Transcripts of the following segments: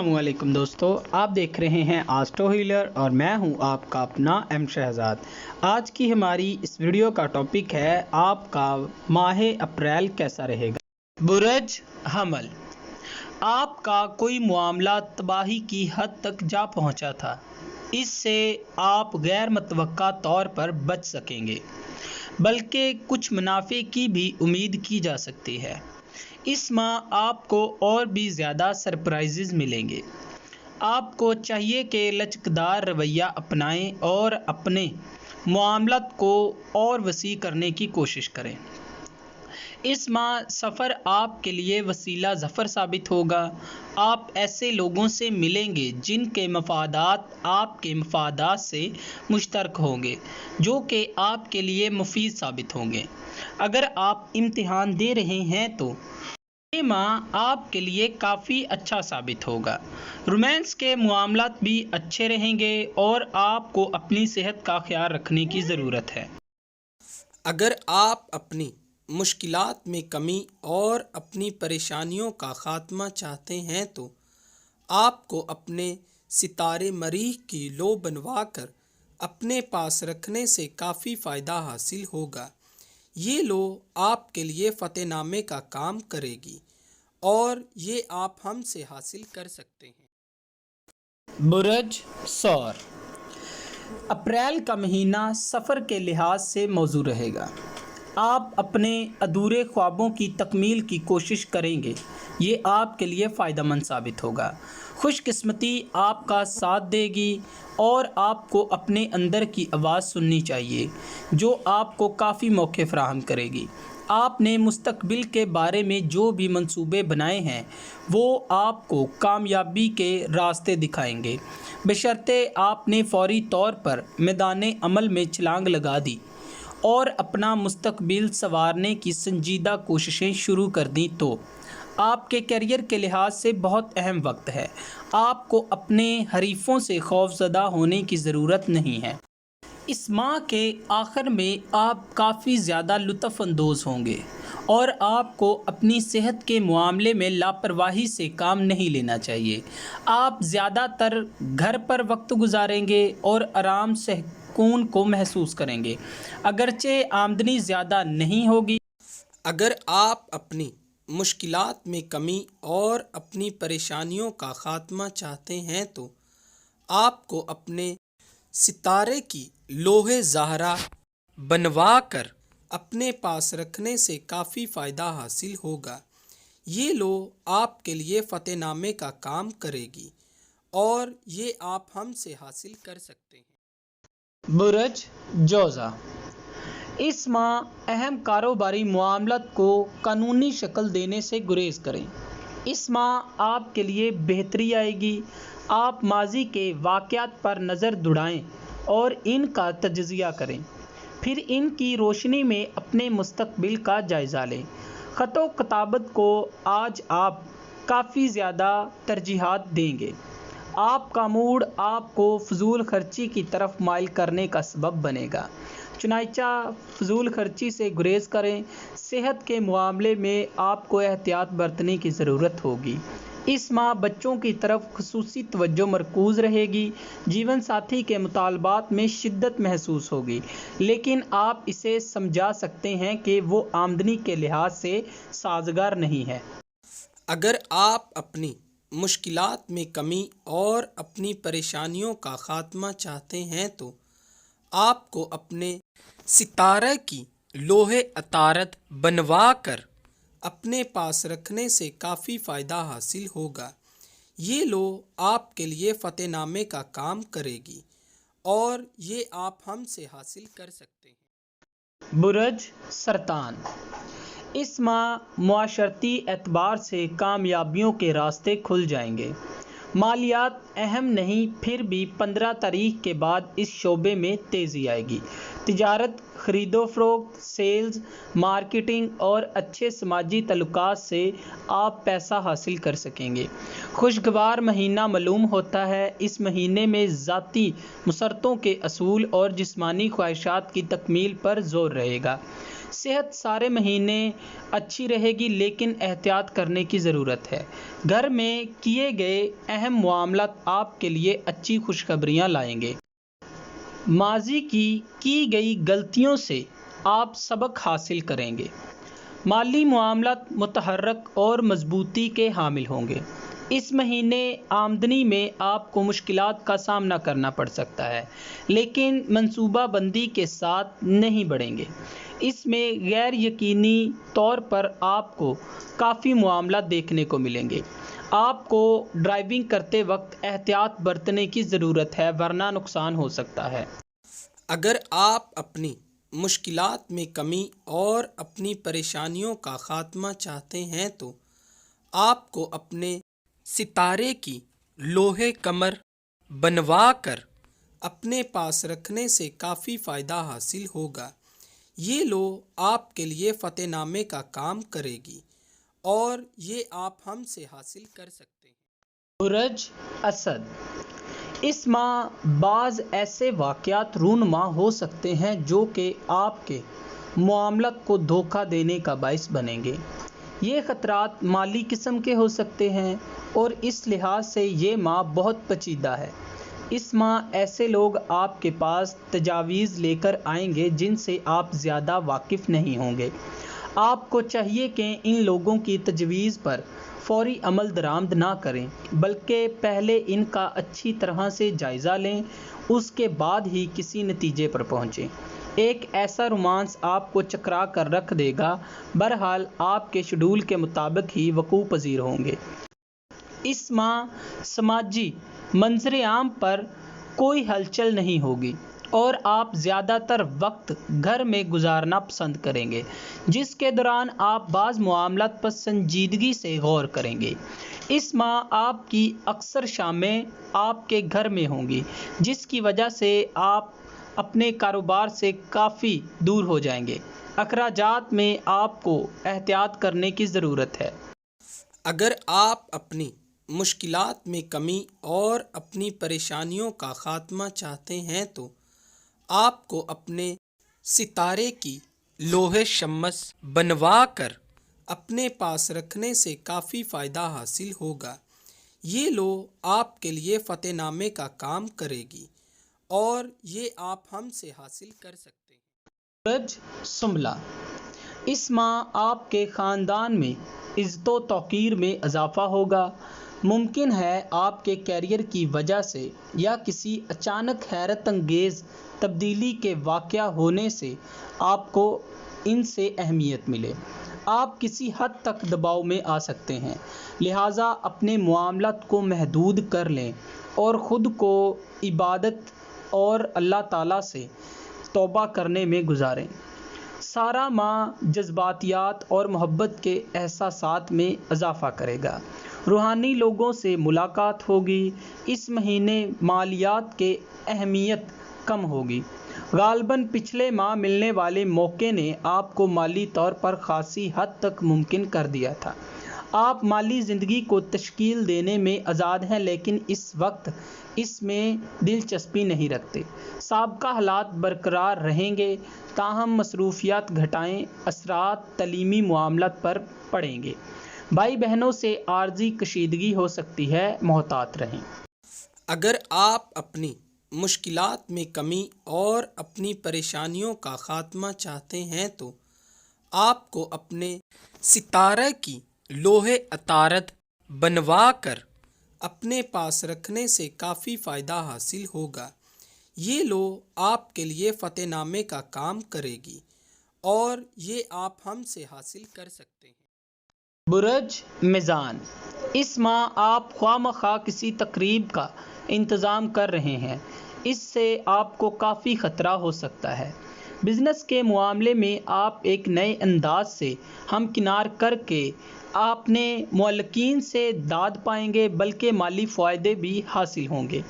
السلام علیکم دوستو، آپ دیکھ رہے ہیں آسٹرو ہیلر اور میں ہوں آپ کا اپنا ایم شہزاد۔ آج کی ہماری اس ویڈیو کا ٹاپک ہے آپ کا ماہ اپریل کیسا رہے گا۔ برج حمل، آپ کا کوئی معاملہ تباہی کی حد تک جا پہنچا تھا، اس سے آپ غیر متوقع طور پر بچ سکیں گے، بلکہ کچھ منافع کی بھی امید کی جا سکتی ہے۔ اس ماہ آپ کو اور بھی زیادہ سرپرائزز ملیں گے۔ آپ کو چاہیے کہ لچکدار رویہ اپنائیں اور اپنے معاملات کو اور وسیع کرنے کی کوشش کریں۔ اس ماہ سفر آپ کے لیے وسیلہ ظفر ثابت ہوگا۔ آپ ایسے لوگوں سے ملیں گے جن کے مفادات آپ کے مفادات سے مشترک ہوں گے، جو کہ آپ کے لیے مفید ثابت ہوں گے۔ اگر آپ امتحان دے رہے ہیں تو یہ ماہ آپ کے لیے کافی اچھا ثابت ہوگا۔ رومانس کے معاملات بھی اچھے رہیں گے اور آپ کو اپنی صحت کا خیال رکھنے کی ضرورت ہے۔ اگر آپ اپنی مشکلات میں کمی اور اپنی پریشانیوں کا خاتمہ چاہتے ہیں تو آپ کو اپنے ستارے مریخ کی لو بنوا کر اپنے پاس رکھنے سے کافی فائدہ حاصل ہوگا۔ یہ لو آپ کے لیے فتح نامے کا کام کرے گی اور یہ آپ ہم سے حاصل کر سکتے ہیں۔ برج ثور، اپریل کا مہینہ سفر کے لحاظ سے موزوں رہے گا۔ آپ اپنے ادھورے خوابوں کی تکمیل کی کوشش کریں گے، یہ آپ کے لیے فائدہ مند ثابت ہوگا۔ خوش قسمتی آپ کا ساتھ دے گی اور آپ کو اپنے اندر کی آواز سننی چاہیے، جو آپ کو کافی موقع فراہم کرے گی۔ آپ نے مستقبل کے بارے میں جو بھی منصوبے بنائے ہیں وہ آپ کو کامیابی کے راستے دکھائیں گے، بشرطے آپ نے فوری طور پر میدان عمل میں چھلانگ لگا دی اور اپنا مستقبل سنوارنے کی سنجیدہ کوششیں شروع کر دیں تو آپ کے کیریئر کے لحاظ سے بہت اہم وقت ہے۔ آپ کو اپنے حریفوں سے خوف زدہ ہونے کی ضرورت نہیں ہے۔ اس ماہ کے آخر میں آپ کافی زیادہ لطف اندوز ہوں گے اور آپ کو اپنی صحت کے معاملے میں لاپرواہی سے کام نہیں لینا چاہیے۔ آپ زیادہ تر گھر پر وقت گزاریں گے اور آرام سکون کو محسوس کریں گے، اگرچہ آمدنی زیادہ نہیں ہوگی۔ اگر آپ اپنی مشکلات میں کمی اور اپنی پریشانیوں کا خاتمہ چاہتے ہیں تو آپ کو اپنے ستارے کی لوح زہرا بنوا کر اپنے پاس رکھنے سے کافی فائدہ حاصل ہوگا۔ یہ لو آپ کے لیے فتح نامے کا کام کرے گی اور یہ آپ ہم سے حاصل کر سکتے ہیں۔ برج جوزا، اس ماہ اہم کاروباری معاملات کو قانونی شکل دینے سے گریز کریں۔ اس ماہ آپ کے لیے بہتری آئے گی۔ آپ ماضی کے واقعات پر نظر دوڑائیں اور ان کا تجزیہ کریں، پھر ان کی روشنی میں اپنے مستقبل کا جائزہ لیں۔ خط و کتابت کو آج آپ کافی زیادہ ترجیحات دیں گے۔ آپ کا موڈ آپ کو فضول خرچی کی طرف مائل کرنے کا سبب بنے گا، چنانچہ فضول خرچی سے گریز کریں۔ صحت کے معاملے میں آپ کو احتیاط برتنے کی ضرورت ہوگی۔ اس ماہ بچوں کی طرف خصوصی توجہ مرکوز رہے گی۔ جیون ساتھی کے مطالبات میں شدت محسوس ہوگی، لیکن آپ اسے سمجھا سکتے ہیں کہ وہ آمدنی کے لحاظ سے سازگار نہیں ہے۔ اگر آپ اپنی مشکلات میں کمی اور اپنی پریشانیوں کا خاتمہ چاہتے ہیں تو آپ کو اپنے ستارے کی لوح عطارد بنوا کر اپنے پاس رکھنے سے کافی فائدہ حاصل ہوگا۔ یہ لو آپ کے لیے فتح نامے کا کام کرے گی اور یہ آپ ہم سے حاصل کر سکتے ہیں۔ برج سرطان، اس ماہ معاشرتی اعتبار سے کامیابیوں کے راستے کھل جائیں گے۔ مالیات اہم نہیں، پھر بھی 15 تاریخ کے بعد اس شعبے میں تیزی آئے گی۔ تجارت، خرید و فروخت، سیلز، مارکیٹنگ اور اچھے سماجی تعلقات سے آپ پیسہ حاصل کر سکیں گے۔ خوشگوار مہینہ معلوم ہوتا ہے۔ اس مہینے میں ذاتی مسرتوں کے حصول اور جسمانی خواہشات کی تکمیل پر زور رہے گا۔ صحت سارے مہینے اچھی رہے گی لیکن احتیاط کرنے کی ضرورت ہے۔ گھر میں کیے گئے اہم معاملات آپ کے لیے اچھی خوشخبریاں لائیں گے۔ ماضی کی گئی غلطیوں سے آپ سبق حاصل کریں گے۔ مالی معاملات متحرک اور مضبوطی کے حامل ہوں گے۔ اس مہینے آمدنی میں آپ کو مشکلات کا سامنا کرنا پڑ سکتا ہے لیکن منصوبہ بندی کے ساتھ نہیں بڑھیں گے۔ اس میں غیر یقینی طور پر آپ کو کافی معاملات دیکھنے کو ملیں گے۔ آپ کو ڈرائیونگ کرتے وقت احتیاط برتنے کی ضرورت ہے ورنہ نقصان ہو سکتا ہے۔ اگر آپ اپنی مشکلات میں کمی اور اپنی پریشانیوں کا خاتمہ چاہتے ہیں تو آپ کو اپنے ستارے کی لوح کمر بنوا کر اپنے پاس رکھنے سے کافی فائدہ حاصل ہوگا۔ یہ لوح آپ کے لیے فتح نامے کا کام کرے گی اور یہ آپ ہم سے حاصل کر سکتے ہیں۔ برج اسد، اس ماہ بعض ایسے واقعات رونما ہو سکتے ہیں جو کہ آپ کے معاملات کو دھوکہ دینے کا باعث بنیں گے۔ یہ خطرات مالی قسم کے ہو سکتے ہیں اور اس لحاظ سے یہ ماہ بہت پیچیدہ ہے۔ اس ماہ ایسے لوگ آپ کے پاس تجاویز لے کر آئیں گے جن سے آپ زیادہ واقف نہیں ہوں گے۔ آپ کو چاہیے کہ ان لوگوں کی تجویز پر فوری عمل درآمد نہ کریں بلکہ پہلے ان کا اچھی طرح سے جائزہ لیں، اس کے بعد ہی کسی نتیجے پر پہنچیں۔ ایک ایسا رومانس آپ کو چکرا کر رکھ دے گا، بہرحال آپ کے شیڈول کے مطابق ہی وقوع پذیر ہوں گے۔ اس ماہ سماجی منظر عام پر کوئی ہلچل نہیں ہوگی اور آپ زیادہ تر وقت گھر میں گزارنا پسند کریں گے جس کے دوران آپ بعض معاملات پر سنجیدگی سے غور کریں گے۔ اس ماہ آپ کی اکثر شامیں آپ کے گھر میں ہوں گی جس کی وجہ سے آپ اپنے کاروبار سے کافی دور ہو جائیں گے۔ اخراجات میں آپ کو احتیاط کرنے کی ضرورت ہے۔ اگر آپ اپنی مشکلات میں کمی اور اپنی پریشانیوں کا خاتمہ چاہتے ہیں تو آپ کو اپنے ستارے کی لوح شمس بنوا کر اپنے پاس رکھنے سے کافی فائدہ حاصل ہوگا۔ یہ لوح آپ کے لیے فتح نامے کا کام کرے گی اور یہ آپ ہم سے حاصل کر سکتے ہیں۔ برج سنبلہ، اس ماہ آپ کے خاندان میں عزت و توقیر میں اضافہ ہوگا۔ ممکن ہے آپ کے کیریئر کی وجہ سے یا کسی اچانک حیرت انگیز تبدیلی کے واقع ہونے سے آپ کو ان سے اہمیت ملے۔ آپ کسی حد تک دباؤ میں آ سکتے ہیں، لہٰذا اپنے معاملات کو محدود کر لیں اور خود کو عبادت اور اللہ تعالیٰ سے توبہ کرنے میں گزاریں۔ سارا ماہ جذباتیات اور محبت کے احساسات میں اضافہ کرے گا۔ روحانی لوگوں سے ملاقات ہوگی۔ اس مہینے مالیات کی اہمیت کم ہوگی۔ غالباً پچھلے ماہ ملنے والے موقع نے آپ کو مالی طور پر خاصی حد تک ممکن کر دیا تھا۔ آپ مالی زندگی کو تشکیل دینے میں آزاد ہیں لیکن اس وقت اس میں دلچسپی نہیں رکھتے۔ سابقہ حالات برقرار رہیں گے تاہم مصروفیات گھٹائیں، اثرات تعلیمی معاملات پر پڑیں گے۔ بھائی بہنوں سے عارضی کشیدگی ہو سکتی ہے، محتاط رہیں۔ اگر آپ اپنی مشکلات میں کمی اور اپنی پریشانیوں کا خاتمہ چاہتے ہیں تو آپ کو اپنے ستارے کی لوح عطارد بنوا کر اپنے پاس رکھنے سے کافی فائدہ حاصل ہوگا۔ یہ لوح آپ کے لیے فتح نامے کا کام کرے گی اور یہ آپ ہم سے حاصل کر سکتے ہیں۔ برج میزان، اس ماہ آپ خواہ مخواہ کسی تقریب کا انتظام کر رہے ہیں، اس سے آپ کو کافی خطرہ ہو سکتا ہے۔ بزنس کے معاملے میں آپ ایک نئے انداز سے ہمکنار کر کے اپنے معلقین سے داد پائیں گے بلکہ مالی فائدے بھی حاصل ہوں گے۔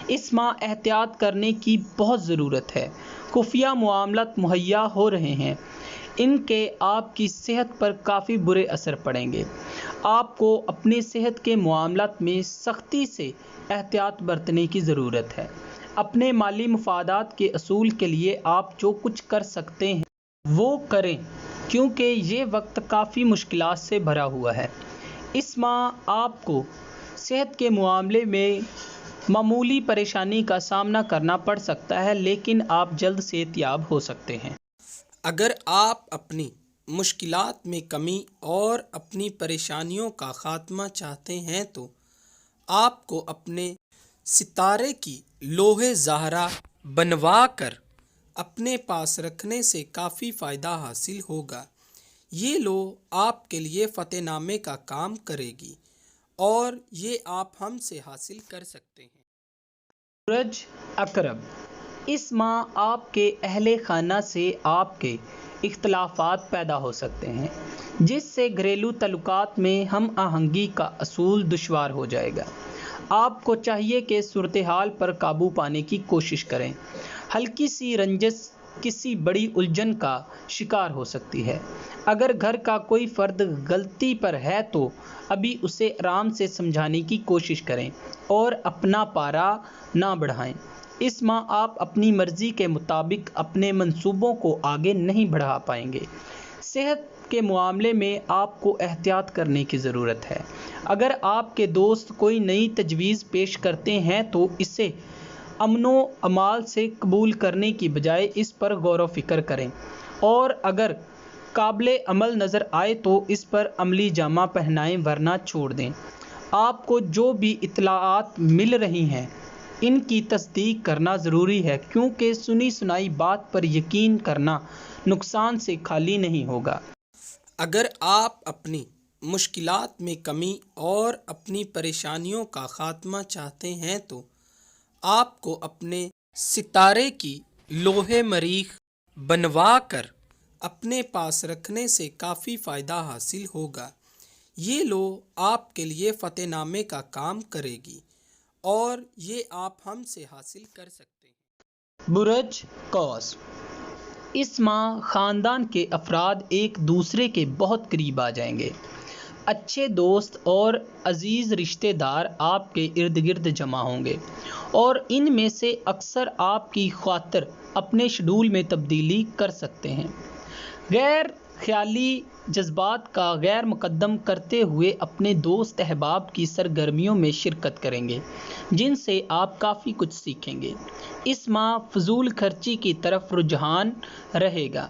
اس ماہ احتیاط کرنے کی بہت ضرورت ہے۔ خفیہ معاملات مہیا ہو رہے ہیں، ان کے آپ کی صحت پر کافی برے اثر پڑیں گے۔ آپ کو اپنی صحت کے معاملات میں سختی سے احتیاط برتنے کی ضرورت ہے۔ اپنے مالی مفادات کے حصول کے لیے آپ جو کچھ کر سکتے ہیں وہ کریں۔ کیونکہ یہ وقت کافی مشکلات سے بھرا ہوا ہے۔ اس ماہ آپ کو صحت کے معاملے میں معمولی پریشانی کا سامنا کرنا پڑ سکتا ہے، لیکن آپ جلد صحت یاب ہو سکتے ہیں۔ اگر آپ اپنی مشکلات میں کمی اور اپنی پریشانیوں کا خاتمہ چاہتے ہیں تو آپ کو اپنے ستارے کی لوح زہرا بنوا کر اپنے پاس رکھنے سے کافی فائدہ حاصل ہوگا۔ یہ لوح آپ کے لیے فتح نامے کا کام کرے گی اور یہ آپ ہم سے حاصل کر سکتے ہیں۔ سورج اقرب، اس ماہ آپ کے اہل خانہ سے آپ کے اختلافات پیدا ہو سکتے ہیں، جس سے گھریلو تعلقات میں ہم آہنگی کا اصول دشوار ہو جائے گا۔ آپ کو چاہیے کہ صورتحال پر قابو پانے کی کوشش کریں۔ ہلکی سی رنجش کسی بڑی الجھن کا شکار ہو سکتی ہے۔ اگر گھر کا کوئی فرد غلطی پر ہے تو ابھی اسے آرام سے سمجھانے کی کوشش کریں اور اپنا پارا نہ بڑھائیں۔ اس ماہ آپ اپنی مرضی کے مطابق اپنے منصوبوں کو آگے نہیں بڑھا پائیں گے۔ صحت کے معاملے میں آپ کو احتیاط کرنے کی ضرورت ہے۔ اگر آپ کے دوست کوئی نئی تجویز پیش کرتے ہیں تو اسے امن و امان سے قبول کرنے کی بجائے اس پر غور و فکر کریں، اور اگر قابل عمل نظر آئے تو اس پر عملی جامہ پہنائیں ورنہ چھوڑ دیں۔ آپ کو جو بھی اطلاعات مل رہی ہیں ان کی تصدیق کرنا ضروری ہے، کیونکہ سنی سنائی بات پر یقین کرنا نقصان سے خالی نہیں ہوگا۔ اگر آپ اپنی مشکلات میں کمی اور اپنی پریشانیوں کا خاتمہ چاہتے ہیں تو آپ کو اپنے ستارے کی لوح مریخ بنوا کر اپنے پاس رکھنے سے کافی فائدہ حاصل ہوگا۔ یہ لوح آپ کے لیے فتح نامے کا کام کرے گی اور یہ آپ ہم سے حاصل کر سکتے ہیں۔ برج قوس، اس ماہ خاندان کے افراد ایک دوسرے کے بہت قریب آ جائیں گے۔ اچھے دوست اور عزیز رشتہ دار آپ کے ارد گرد جمع ہوں گے اور ان میں سے اکثر آپ کی خاطر اپنے شیڈول میں تبدیلی کر سکتے ہیں۔ غیر خیالی جذبات کا غیر مقدم کرتے ہوئے اپنے دوست احباب کی سرگرمیوں میں شرکت کریں گے، جن سے آپ کافی کچھ سیکھیں گے۔ اس ماہ فضول خرچی کی طرف رجحان رہے گا۔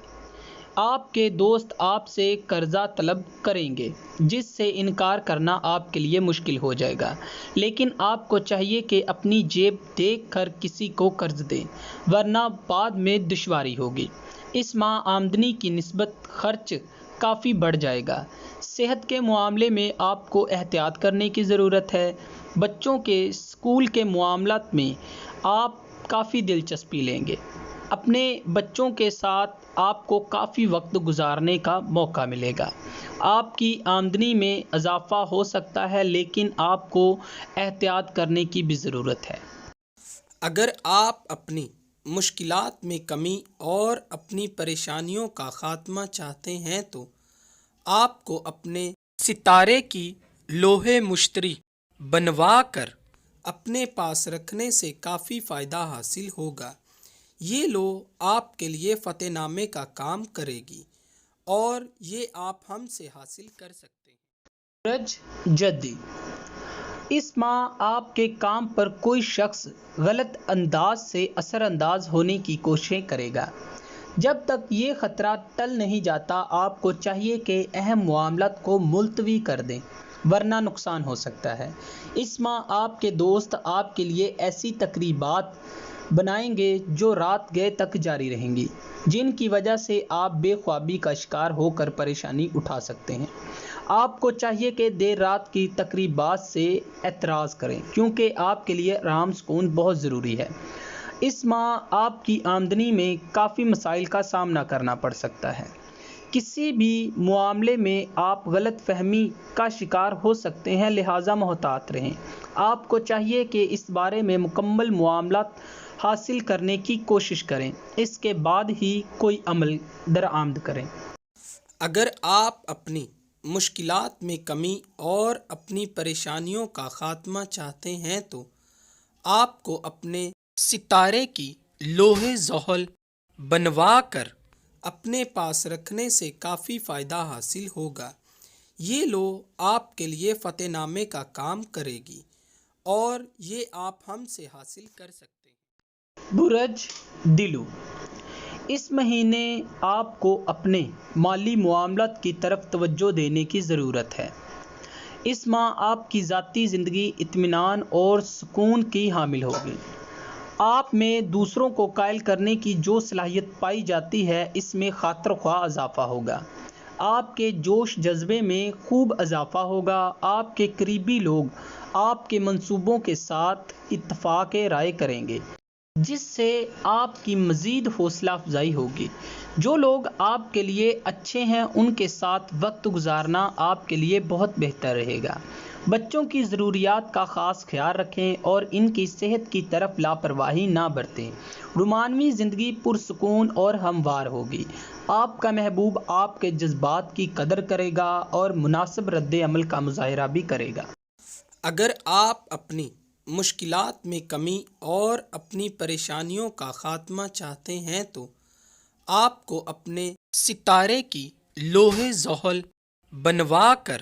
آپ کے دوست آپ سے قرضہ طلب کریں گے، جس سے انکار کرنا آپ کے لیے مشکل ہو جائے گا، لیکن آپ کو چاہیے کہ اپنی جیب دیکھ کر کسی کو قرض دیں ورنہ بعد میں دشواری ہوگی۔ اس ماہ آمدنی کی نسبت خرچ کافی بڑھ جائے گا۔ صحت کے معاملے میں آپ کو احتیاط کرنے کی ضرورت ہے۔ بچوں کے اسکول کے معاملات میں آپ کافی دلچسپی لیں گے۔ اپنے بچوں کے ساتھ آپ کو کافی وقت گزارنے کا موقع ملے گا۔ آپ کی آمدنی میں اضافہ ہو سکتا ہے، لیکن آپ کو احتیاط کرنے کی بھی ضرورت ہے۔ اگر آپ اپنی مشکلات میں کمی اور اپنی پریشانیوں کا خاتمہ چاہتے ہیں تو آپ کو اپنے ستارے کی لوح مشتری بنوا کر اپنے پاس رکھنے سے کافی فائدہ حاصل ہوگا۔ یہ لوح آپ کے لیے فتح نامے کا کام کرے گی اور یہ آپ ہم سے حاصل کر سکتے ہیں۔ سورج جدی، اس ماہ آپ کے کام پر کوئی شخص غلط انداز سے اثر انداز ہونے کی کوششیں کرے گا۔ جب تک یہ خطرہ ٹل نہیں جاتا آپ کو چاہیے کہ اہم معاملات کو ملتوی کر دیں ورنہ نقصان ہو سکتا ہے۔ اس ماہ آپ کے دوست آپ کے لیے ایسی تقریبات بنائیں گے جو رات گئے تک جاری رہیں گی، جن کی وجہ سے آپ بے خوابی کا شکار ہو کر پریشانی اٹھا سکتے ہیں۔ آپ کو چاہیے کہ دیر رات کی تقریبات سے اعتراض کریں، کیونکہ آپ کے لیے آرام سکون بہت ضروری ہے۔ اس ماہ آپ کی آمدنی میں کافی مسائل کا سامنا کرنا پڑ سکتا ہے۔ کسی بھی معاملے میں آپ غلط فہمی کا شکار ہو سکتے ہیں، لہٰذا محتاط رہیں۔ آپ کو چاہیے کہ اس بارے میں مکمل معلومات حاصل کرنے کی کوشش کریں، اس کے بعد ہی کوئی عمل درآمد کریں۔ اگر آپ اپنی مشکلات میں کمی اور اپنی پریشانیوں کا خاتمہ چاہتے ہیں تو آپ کو اپنے ستارے کی لوح زحل بنوا کر اپنے پاس رکھنے سے کافی فائدہ حاصل ہوگا۔ یہ لو آپ کے لیے فتح نامے کا کام کرے گی اور یہ آپ ہم سے حاصل کر سکتے ہیں۔ برج دلو، اس مہینے آپ کو اپنے مالی معاملات کی طرف توجہ دینے کی ضرورت ہے۔ اس ماہ آپ کی ذاتی زندگی اطمینان اور سکون کی حامل ہوگی۔ آپ میں دوسروں کو قائل کرنے کی جو صلاحیت پائی جاتی ہے، اس میں خاطر خواہ اضافہ ہوگا۔ آپ کے جوش جذبے میں خوب اضافہ ہوگا۔ آپ کے قریبی لوگ آپ کے منصوبوں کے ساتھ اتفاق رائے کریں گے، جس سے آپ کی مزید حوصلہ افزائی ہوگی۔ جو لوگ آپ کے لیے اچھے ہیں ان کے ساتھ وقت گزارنا آپ کے لیے بہت بہتر رہے گا۔ بچوں کی ضروریات کا خاص خیال رکھیں اور ان کی صحت کی طرف لاپرواہی نہ برتیں۔ رومانوی زندگی پرسکون اور ہموار ہوگی۔ آپ کا محبوب آپ کے جذبات کی قدر کرے گا اور مناسب رد عمل کا مظاہرہ بھی کرے گا۔ اگر آپ اپنی مشکلات میں کمی اور اپنی پریشانیوں کا خاتمہ چاہتے ہیں تو آپ کو اپنے ستارے کی لوح زحل بنوا کر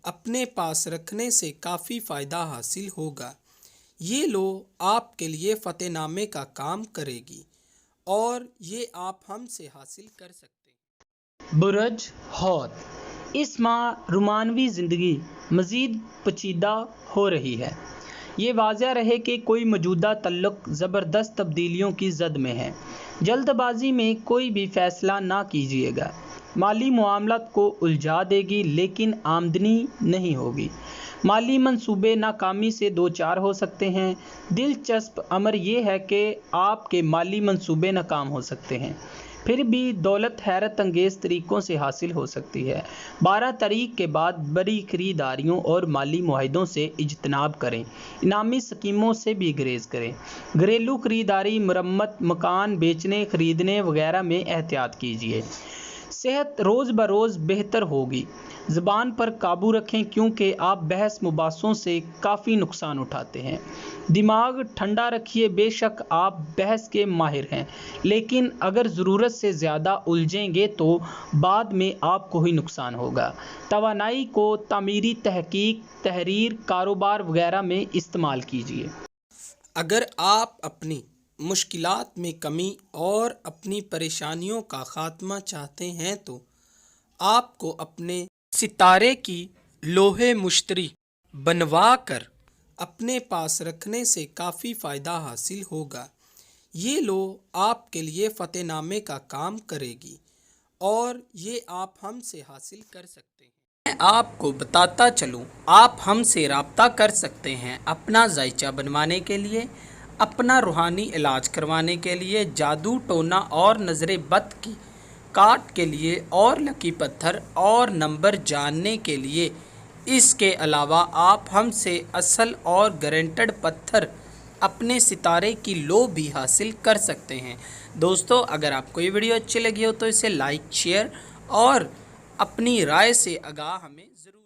اپنے پاس رکھنے سے کافی فائدہ حاصل ہوگا۔ یہ لو آپ کے لیے فتح نامے کا کام کرے گی اور یہ آپ ہم سے حاصل کر سکتے ہیں۔ برج حوت، اس ماہ رومانوی زندگی مزید پیچیدہ ہو رہی ہے۔ یہ واضح رہے کہ کوئی موجودہ تعلق زبردست تبدیلیوں کی زد میں ہے۔ جلد بازی میں کوئی بھی فیصلہ نہ کیجیے گا۔ مالی معاملات کو الجھا دے گی لیکن آمدنی نہیں ہوگی۔ مالی منصوبے ناکامی سے دوچار ہو سکتے ہیں۔ دلچسپ امر یہ ہے کہ آپ کے مالی منصوبے ناکام ہو سکتے ہیں، پھر بھی دولت حیرت انگیز طریقوں سے حاصل ہو سکتی ہے۔ 12 تاریخ کے بعد بڑی خریداریوں اور مالی معاہدوں سے اجتناب کریں۔ انعامی اسکیموں سے بھی گریز کریں۔ گھریلو خریداری، مرمت، مکان بیچنے خریدنے وغیرہ میں احتیاط کیجیے۔ صحت روز بروز بہتر ہوگی۔ زبان پر قابو رکھیں کیونکہ آپ بحث مباحثوں سے کافی نقصان اٹھاتے ہیں۔ دماغ ٹھنڈا رکھیے، بے شک آپ بحث کے ماہر ہیں، لیکن اگر ضرورت سے زیادہ الجھیں گے تو بعد میں آپ کو ہی نقصان ہوگا۔ توانائی کو تعمیری تحقیق، تحریر، کاروبار وغیرہ میں استعمال کیجیے۔ اگر آپ اپنی مشکلات میں کمی اور اپنی پریشانیوں کا خاتمہ چاہتے ہیں تو آپ کو اپنے ستارے کی لوح مشتری بنوا کر اپنے پاس رکھنے سے کافی فائدہ حاصل ہوگا۔ یہ لو آپ کے لیے فتح نامے کا کام کرے گی اور یہ آپ ہم سے حاصل کر سکتے ہیں۔ میں آپ کو بتاتا چلوں، آپ ہم سے رابطہ کر سکتے ہیں اپنا ذائچہ بنوانے کے لیے، اپنا روحانی علاج کروانے کے لیے، جادو ٹونا اور نظر بد کی کاٹ کے لیے اور لکی پتھر اور نمبر جاننے کے لیے۔ اس کے علاوہ آپ ہم سے اصل اور گارنٹڈ پتھر اپنے ستارے کی لو بھی حاصل کر سکتے ہیں۔ دوستو، اگر آپ کو یہ ویڈیو اچھی لگی ہو تو اسے لائک، شیئر اور اپنی رائے سے آگاہ ہمیں ضرور